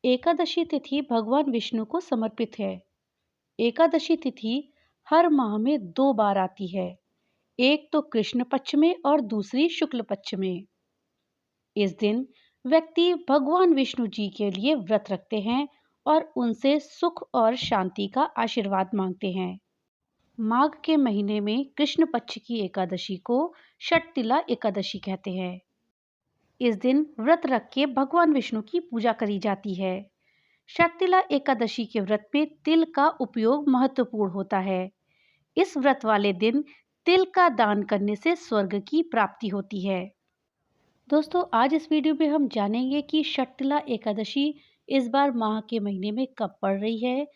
एकादशी तिथि भगवान विष्णु को समर्पित है। एकादशी तिथि हर माह में 2 बार आती है। एक तो कृष्ण पक्ष में और दूसरी शुक्ल पक्ष में। इस दिन व्यक्ति भगवान विष्णु जी के लिए व्रत रखते हैं और उनसे सुख और शांति का आशीर्वाद मांगते हैं। माघ के महीने में कृष्ण पक्ष की एकादशी को षटतिला एकादशी कहते हैं। इस दिन व्रत रख के भगवान विष्णु की पूजा करी जाती है। षटतिला एकादशी के व्रत में तिल का उपयोग महत्वपूर्ण होता है। इस व्रत वाले दिन तिल का दान करने से स्वर्ग की प्राप्ति होती है। दोस्तों, आज इस वीडियो में हम जानेंगे कि षटतिला एकादशी इस बार माह के महीने में कब पड़ रही है,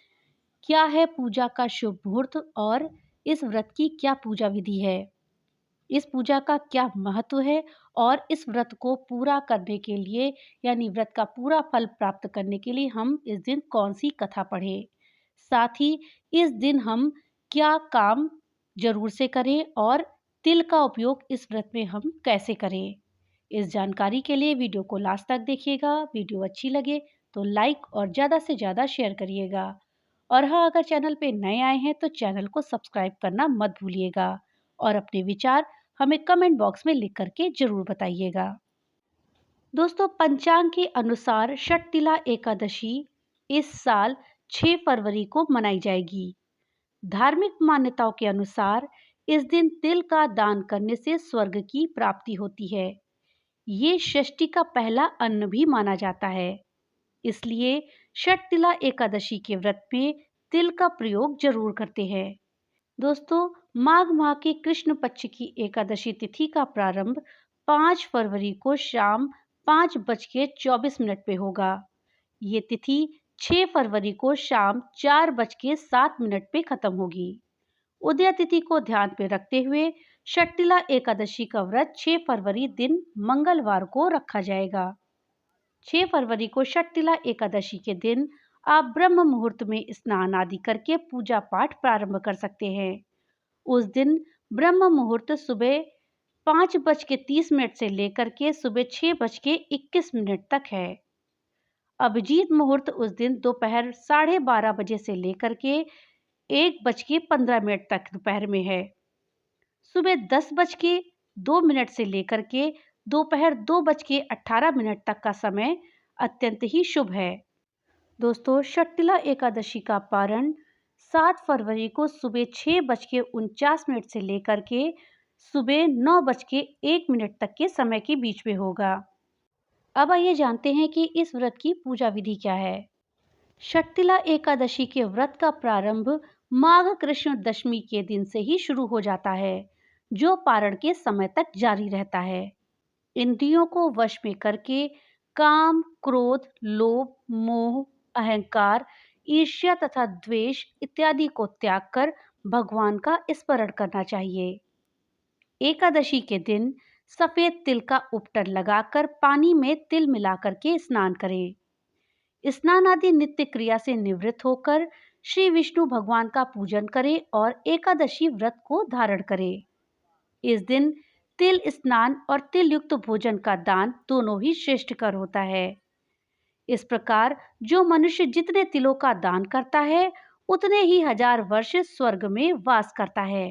क्या है पूजा का शुभ मुहूर्त और इस व्रत की क्या पूजा विधि है, इस पूजा का क्या महत्व है और इस व्रत को पूरा करने के लिए यानी व्रत का पूरा फल प्राप्त करने के लिए हम इस दिन कौन सी कथा पढ़ें। साथ ही इस दिन हम क्या काम जरूर से करें और तिल का उपयोग इस व्रत में हम कैसे करें। इस जानकारी के लिए वीडियो को लास्ट तक देखिएगा। वीडियो अच्छी लगे तो लाइक और ज़्यादा से ज़्यादा शेयर करिएगा। और हाँ, अगर चैनल पे नए आए हैं तो चैनल को सब्सक्राइब करना मत भूलिएगा और अपने विचार हमें कमेंट बॉक्स में लिख करके जरूर बताइएगा। दोस्तों, पंचांग के अनुसार षटतिला एकादशी इस साल 6 फरवरी को मनाई जाएगी। धार्मिक मान्यताओं के अनुसार इस दिन तिल का दान करने से स्वर्ग की प्राप्ति होती है। ये षष्ठी का पहला अन्न भी माना जाता है, इसलिए षटतिला एकादशी के व्रत में तिल का प्रयोग जरूर करते हैं। दोस्तों, माघ माह की कृष्ण पक्ष की एकादशी तिथि का प्रारंभ 5 फरवरी को शाम 5:24 पे होगा। ये तिथि 6 फरवरी को शाम 4:07 पे खत्म होगी। उदया तिथि को ध्यान में रखते हुए षटतिला एकादशी का व्रत 6 फरवरी दिन मंगलवार को रखा जाएगा। 6 फरवरी को षटतिला एकादशी के दिन आप ब्रह्म मुहूर्त में स्नान आदि करके पूजा पाठ प्रारंभ कर सकते हैं। उस दिन ब्रह्म मुहूर्त सुबह 5:30 से लेकर के सुबह 6:21 तक है। अभिजीत मुहूर्त उस दिन दोपहर 12:30 बजे से लेकर के 1:15 तक दोपहर में है। सुबह 10:02 से लेकर के दोपहर 2:18 तक का समय अत्यंत ही शुभ है। दोस्तों, षटतिला एकादशी का पारण 7 फरवरी को सुबह 6:49 से लेकर के सुबह 9:01 तक के समय के बीच में होगा। अब आइए जानते हैं कि इस व्रत की पूजा विधि क्या है। षटतिला एकादशी के व्रत का प्रारंभ माघ कृष्ण दशमी के दिन से ही शुरू हो जाता है, जो पारण के समय तक जारी रहता है। इंद्रियों को वश में करके काम, क्रोध, लोभ, मोह, अहंकार, ईर्ष्या तथा द्वेष इत्यादि को त्याग कर भगवान का स्मरण करना चाहिए। एकादशी के दिन सफेद तिल का उपटन लगाकर पानी में तिल मिलाकर के स्नान करें। स्नान आदि नित्य क्रिया से निवृत्त होकर श्री विष्णु भगवान का पूजन करें और एकादशी व्रत को धारण करें। इस दिन तिल स्नान और तिल युक्त भोजन का दान दोनों ही श्रेष्ठकर होता है। इस प्रकार जो मनुष्य जितने तिलों का दान करता है उतने ही 1000 वर्ष स्वर्ग में वास करता है।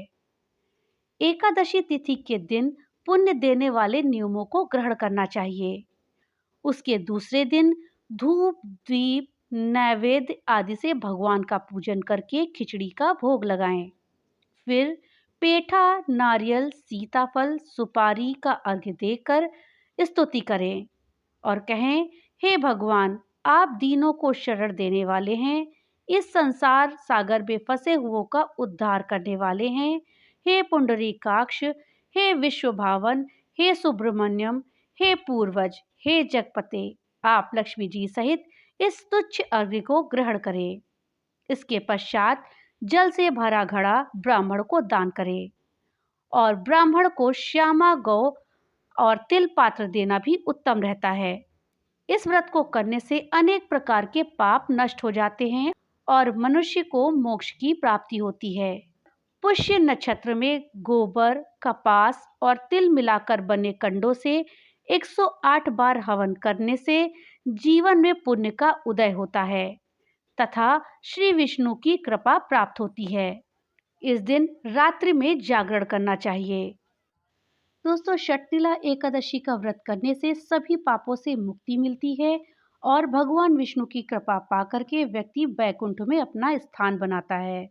एकादशी तिथि के दिन पुण्य देने वाले नियमों को ग्रहण करना चाहिए। उसके दूसरे दिन धूप, दीप, नैवेद्य आदि से भगवान का पूजन करके खिचड़ी का भोग लगाएं। फिर पेठा, नारियल, सीताफल, सुपारी का अर्घ्य देकर स्तुति करें और कहें, हे भगवान, आप दीनों को शरण देने वाले हैं, इस संसार सागर में फंसे हुओं का उद्धार करने वाले हैं। हे पुंडरीकाक्ष, हे विश्वभावन, हे सुब्रमण्यम, हे पूर्वज, हे जगपते, आप लक्ष्मी जी सहित इस तुच्छ अर्घ्य को ग्रहण करें। इसके पश्चात जल से भरा घड़ा ब्राह्मण को दान करें और ब्राह्मण को श्यामा गौ और तिल पात्र देना भी उत्तम रहता है। इस व्रत को करने से अनेक प्रकार के पाप नष्ट हो जाते हैं और मनुष्य को मोक्ष की प्राप्ति होती है। पुष्य नक्षत्र में गोबर, कपास और तिल मिलाकर बने कंडों से 108 बार हवन करने से जीवन में पुण्य का उदय होता है तथा श्री विष्णु की कृपा प्राप्त होती है। इस दिन रात्रि में जागरण करना चाहिए। दोस्तों, शर्तिला एकादशी का व्रत करने से सभी पापों से मुक्ति मिलती है और भगवान विष्णु की कृपा पाकर के व्यक्ति वैकुंठ में अपना स्थान बनाता है।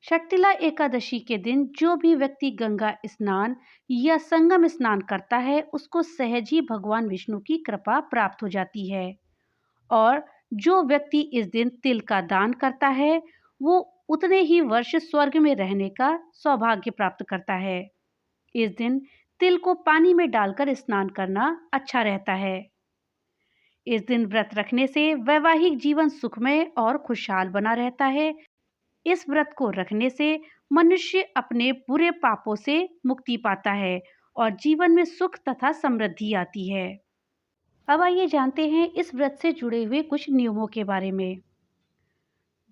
शर्तिला एकादशी के दिन जो भी व्यक्ति गंगा स्नान या संगम स्नान करता है, उसको सहज ही भगवान विष्णु की कृपा प्राप्त हो जाती है। और जो व्यक्ति इस दिन तिल का दान करता है, वो उतने ही वर्ष स्वर्ग में रहने का सौभाग्य प्राप्त करता है। इस दिन तिल को पानी में डालकर स्नान करना अच्छा रहता है। इस दिन व्रत रखने से वैवाहिक जीवन सुखमय और खुशहाल बना रहता है। इस व्रत को रखने से मनुष्य अपने बुरे पापों से मुक्ति पाता है और जीवन में सुख तथा समृद्धि आती है। अब आइए जानते हैं इस व्रत से जुड़े हुए कुछ नियमों के बारे में।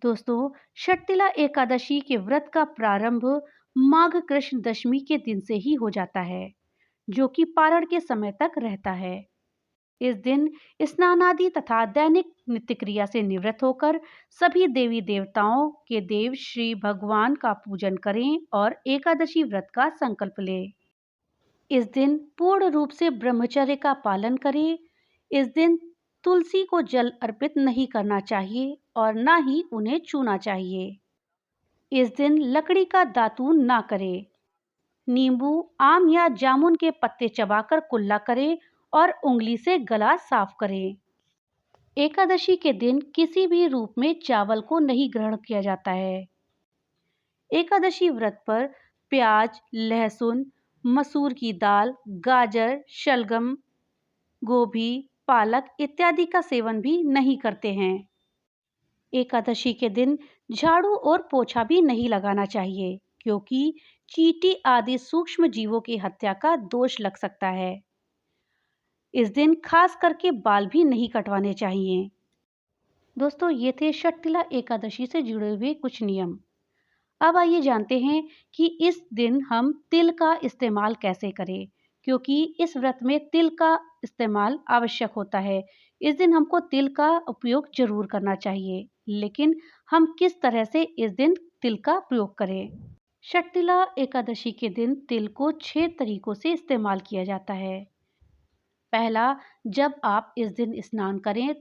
दोस्तों, शर्तिला एकादशी के व्रत का प्रारंभ माघ कृष्ण दशमी के दिन से ही हो जाता है, जो कि पारण के समय तक रहता है। इस दिन स्नान आदि तथा दैनिक नित्य क्रिया से निवृत्त होकर सभी देवी देवताओं के देव श्री भगवान का पूजन करें और एकादशी व्रत का संकल्प लें। इस दिन पूर्ण रूप से ब्रह्मचर्य का पालन करें। इस दिन तुलसी को जल अर्पित नहीं करना चाहिए और ना ही उन्हें छूना चाहिए। इस दिन लकड़ी का दातून ना करें। नींबू, आम या जामुन के पत्ते चबाकर कुल्ला करें और उंगली से गला साफ करें। एकादशी के दिन किसी भी रूप में चावल को नहीं ग्रहण किया जाता है। एकादशी व्रत पर प्याज, लहसुन, मसूर की दाल, गाजर, शलगम, गोभी, पालक इत्यादि का सेवन भी नहीं करते हैं। एकादशी के दिन झाड़ू और पोछा भी नहीं लगाना चाहिए, क्योंकि चींटी आदि सूक्ष्म जीवों की हत्या का दोष लग सकता है। इस दिन खास करके बाल भी नहीं कटवाने चाहिए। दोस्तों, ये थे शर्तिला एकादशी से जुड़े हुए कुछ नियम। अब आइए जानते हैं कि इस दिन हम तिल का इस्तेमाल कैसे करें, क्योंकि इस व्रत में तिल का इस्तेमाल आवश्यक होता है। इस दिन हमको तिल का उपयोग जरूर करना चाहिए, लेकिन हम किस तरह से इस दिन तिल का प्रयोग करें। शर्तिला एकादशी के दिन तिल को 6 तरीकों से इस्तेमाल किया जाता है। पहला, जब आप इस दिन स्नान करें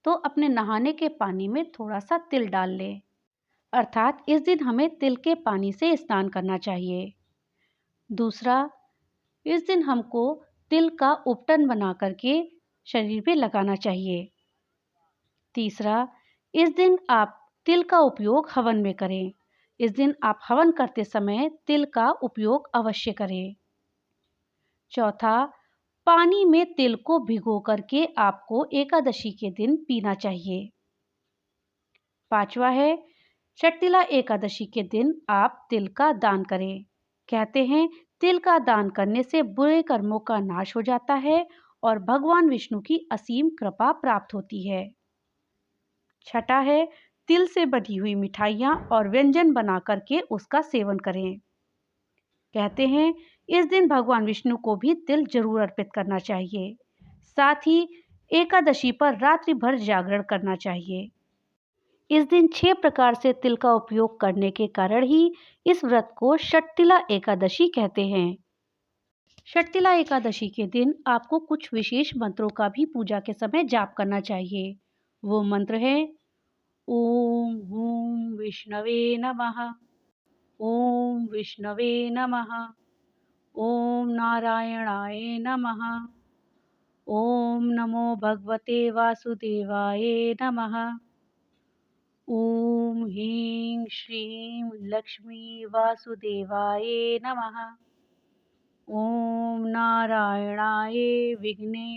तो अपने नहाने के पानी में थोड़ा सा तिल डाल लें, अर्थात इस दिन हमें तिल के पानी से स्नान करना चाहिए। दूसरा, इस दिन हमको तिल का उपटन बना करके शरीर पे लगाना चाहिए। तीसरा, इस दिन आप तिल का उपयोग हवन में करें। इस दिन आप हवन करते समय तिल का उपयोग अवश्य करें। चौथा, पानी में तिल को भिगो करके आपको एकादशी के दिन पीना चाहिए। पांचवा है, शर्तिला एकादशी के दिन आप तिल का दान करें। कहते हैं तिल का दान करने से बुरे कर्मों का नाश हो जाता है और भगवान विष्णु की असीम कृपा प्राप्त होती है। छठा है, तिल से बनी हुई मिठाइयाँ और व्यंजन बना करके उसका सेवन करें। कहते हैं इस दिन भगवान विष्णु को भी तिल जरूर अर्पित करना चाहिए। साथ ही एकादशी पर रात्रि भर जागरण करना चाहिए। इस दिन 6 प्रकार से तिल का उपयोग करने के कारण ही इस व्रत को शर्तिला एकादशी कहते हैं। शर्तिला एकादशी के दिन आपको कुछ विशेष मंत्रों का भी पूजा के समय जाप करना चाहिए। वो मंत्र है: ओम हूं विष्णवे नमः, ओम विष्णवे नमः, ओम नारायणाय नमः, ओम नमो भगवते वासुदेवाय नमः, ओम ह्रीं श्रीं लक्ष्मी वासुदेवाय नमः, ओम नारायणाय विघ्ने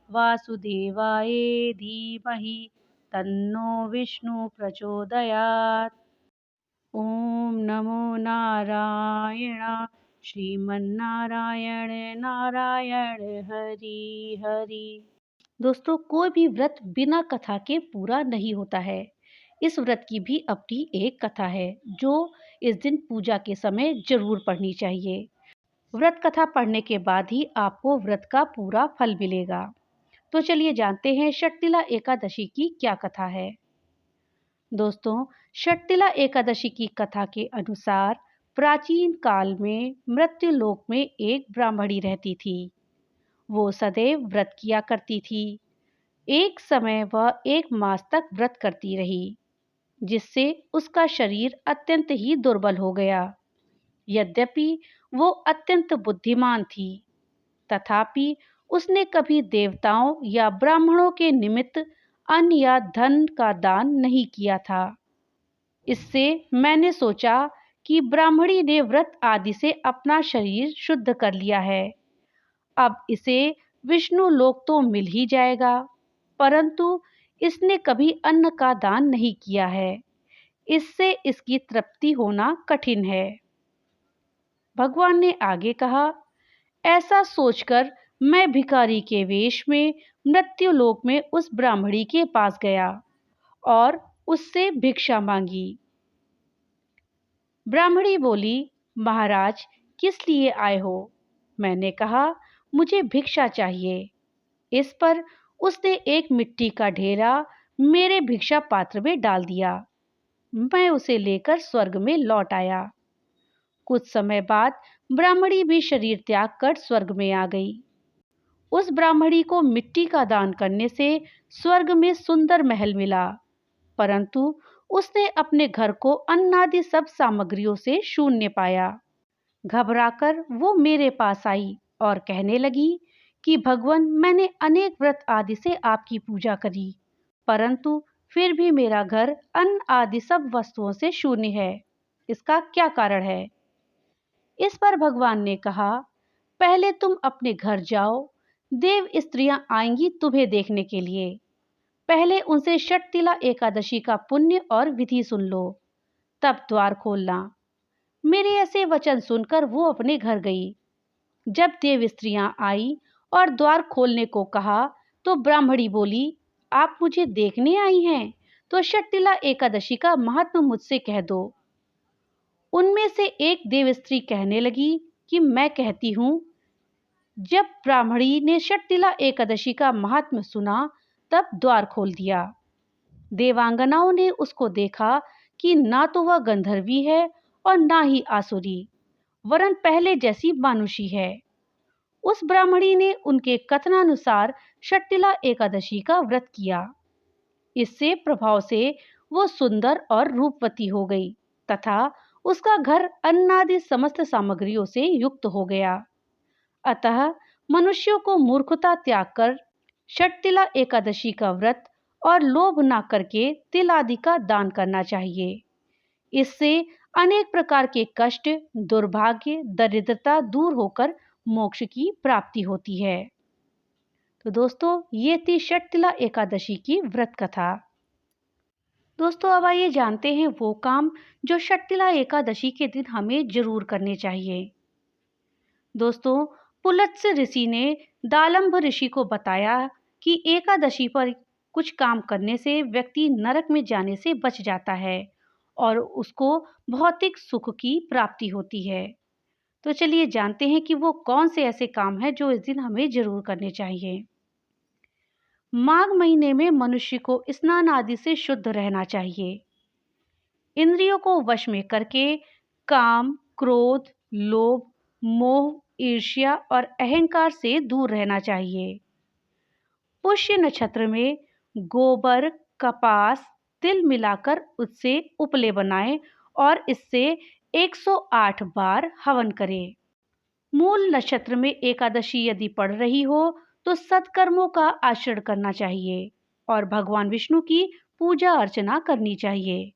वासुदेवाय धीमहि तन्नो विष्णु प्रचोदयात्। ओम नमो नारायण श्रीमन्नारायण नारायण हरि हरि। दोस्तों, कोई भी व्रत बिना कथा के पूरा नहीं होता है। इस व्रत की भी अपनी एक कथा है, जो इस दिन पूजा के समय जरूर पढ़नी चाहिए। व्रत कथा पढ़ने के बाद ही आपको व्रत का पूरा फल मिलेगा। तो चलिए जानते हैं षटतिला एकादशी की क्या कथा है। दोस्तों, षटतिला एकादशी की कथा के अनुसार प्राचीन काल में मृत्युलोक में एक ब्राह्मणी रहती थी। वो सदैव व्रत किया करती थी। एक समय वह 1 मास तक व्रत करती रही, जिससे उसका शरीर अत्यंत ही दुर्बल हो गया। यद्यपि वो अत्यंत बुद्धिमान थी, तथापि उसने कभी देवताओं या ब्राह्मणों के निमित्त अन्न या धन का दान नहीं किया था। इससे मैंने सोचा कि ब्राह्मणी ने व्रत आदि से अपना शरीर शुद्ध कर लिया है। अब इसे विष्णु लोक तो मिल ही जाएगा, परंतु इसने कभी अन्न का दान नहीं किया है। इससे इसकी तृप्ति होना कठिन है। भगवान ने आगे कहा, ऐसा सोचकर मैं भिखारी के वेश में मृत्युलोक में उस ब्राह्मणी के पास गया और उससे भिक्षा मांगी। ब्राह्मणी बोली, महाराज, किस लिए आए हो? मैंने कहा, मुझे भिक्षा चाहिए। इस पर उसने एक मिट्टी का ढेरा मेरे भिक्षा पात्र में डाल दिया। मैं उसे लेकर स्वर्ग में लौट आया। कुछ समय बाद ब्राह्मणी भी शरीर त्याग कर स्वर्ग में आ गई। उस ब्राह्मणी को मिट्टी का दान करने से स्वर्ग में सुंदर महल मिला, परंतु उसने अपने घर को अन्नादि सब सामग्रियों से शून्य पाया। घबराकर वो मेरे पास आई और कहने लगी कि भगवान, मैंने अनेक व्रत आदि से आपकी पूजा करी, परंतु फिर भी मेरा घर अन्न आदि सब वस्तुओं से शून्य है। इसका क्या कारण है? इस पर भगवान ने कहा, पहले तुम अपने घर जाओ। देव स्त्रियां आएंगी तुम्हें देखने के लिए। पहले उनसे षटतिला एकादशी का पुण्य और विधि सुन लो, तब द्वार खोलना। मेरे ऐसे वचन सुनकर वो अपने घर गई। जब देव स्त्रियां आई और द्वार खोलने को कहा, तो ब्राह्मणी बोली, आप मुझे देखने आई हैं, तो षटतिला एकादशी का महात्म्य मुझसे कह दो। उनमें से एक देव स्त्री कहने लगी कि मैं कहती हूँ। जब ब्राह्मणी ने षटतिला एकादशी का महात्म्य सुना, तब द्वार खोल दिया। देवांगनाओं ने उसको देखा कि ना तो वह गंधर्वी है और ना ही आसुरी, वरन पहले जैसी मानुषी है। उस ब्राह्मणी ने उनके कथनानुसार षटतिला एकादशी का व्रत किया। इससे प्रभाव से वो सुंदर और रूपवती हो गई तथा उसका घर अन्नादि समस्त सामग्रियों से युक्त हो गया। अतः मनुष्यों को मूर्खता त्याग कर षटतिला एकादशी का व्रत और लोभ न करके तिल आदि का दान करना चाहिए। इससे अनेक प्रकार के कष्ट, दुर्भाग्य, दरिद्रता दूर होकर मोक्ष की प्राप्ति होती है। तो दोस्तों, ये थी षटतिला एकादशी की व्रत कथा। दोस्तों, अब आइए जानते हैं वो काम जो षटतिला एकादशी के दिन हमें जरूर करने चाहिए। दोस्तों, पुलत्स्य ऋषि ने दालंभ ऋषि को बताया कि एकादशी पर कुछ काम करने से व्यक्ति नरक में जाने से बच जाता है और उसको भौतिक सुख की प्राप्ति होती है। तो चलिए जानते हैं कि वो कौन से ऐसे काम हैं जो इस दिन हमें जरूर करने चाहिए। माघ महीने में मनुष्य को स्नान आदि से शुद्ध रहना चाहिए। इंद्रियों को वश में करके काम, क्रोध, लोभ, मोह, ईर्ष्या और अहंकार से दूर रहना चाहिए। पुष्य नक्षत्र में गोबर, कपास, तिल मिलाकर उससे उपले बनाएं और इससे 108 बार हवन करें। मूल नक्षत्र में एकादशी यदि पड़ रही हो तो सत्कर्मों का आचरण करना चाहिए और भगवान विष्णु की पूजा अर्चना करनी चाहिए।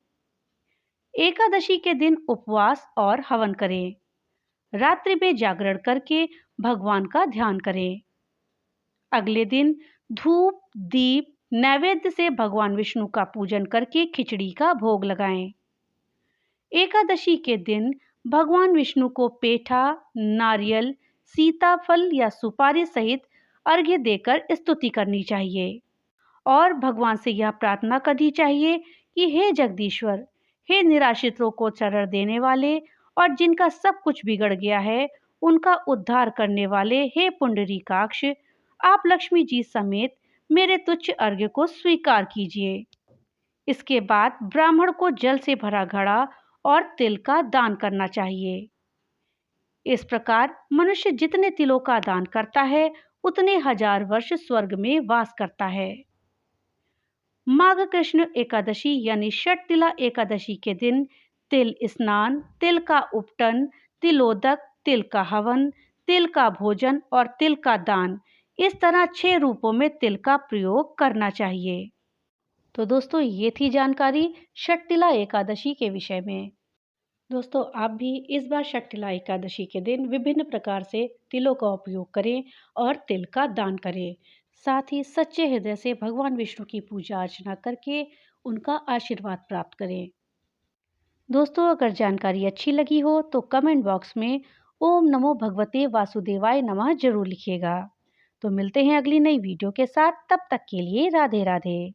एकादशी के दिन उपवास और हवन करें। रात्रि में जागरण करके भगवान का ध्यान करें। अगले दिन धूप, दीप, नैवेद्य से भगवान विष्णु का पूजन करके खिचड़ी का भोग लगाएं। एकादशी के दिन भगवान विष्णु को पेठा, नारियल, सीताफल या सुपारी सहित अर्घ्य देकर स्तुति करनी चाहिए और भगवान से यह प्रार्थना करनी चाहिए कि हे जगदीश्वर, हे निराश्रितों को शरण देने वाले और जिनका सब कुछ बिगड़ गया है उनका उद्धार करने वाले, हे पुंडरीकाक्ष, आप लक्ष्मी जी समेत मेरे तुच्छ अर्घ्य को स्वीकार कीजिए। इसके बाद ब्राह्मण को जल से भरा घड़ा और तिल का दान करना चाहिए। इस प्रकार मनुष्य जितने तिलों का दान करता है, उतने हजार वर्ष स्वर्ग में वास करता है। माघ कृष्ण एकादशी यानी षटतिला एकादशी के दिन तिल स्नान, तिल का उपटन, तिलोदक, तिल का हवन, तिल का भोजन और तिल का दान, इस तरह 6 रूपों में तिल का प्रयोग करना चाहिए। तो दोस्तों, ये थी जानकारी षटतिला एकादशी के विषय में। दोस्तों, आप भी इस बार षटतिला एकादशी के दिन विभिन्न प्रकार से तिलों का उपयोग करें और तिल का दान करें। साथ ही सच्चे हृदय से भगवान विष्णु की पूजा अर्चना करके उनका आशीर्वाद प्राप्त करें। दोस्तों, अगर जानकारी अच्छी लगी हो तो कमेंट बॉक्स में ओम नमो भगवते वासुदेवाय नमः जरूर लिखिएगा। तो मिलते हैं अगली नई वीडियो के साथ, तब तक के लिए राधे राधे।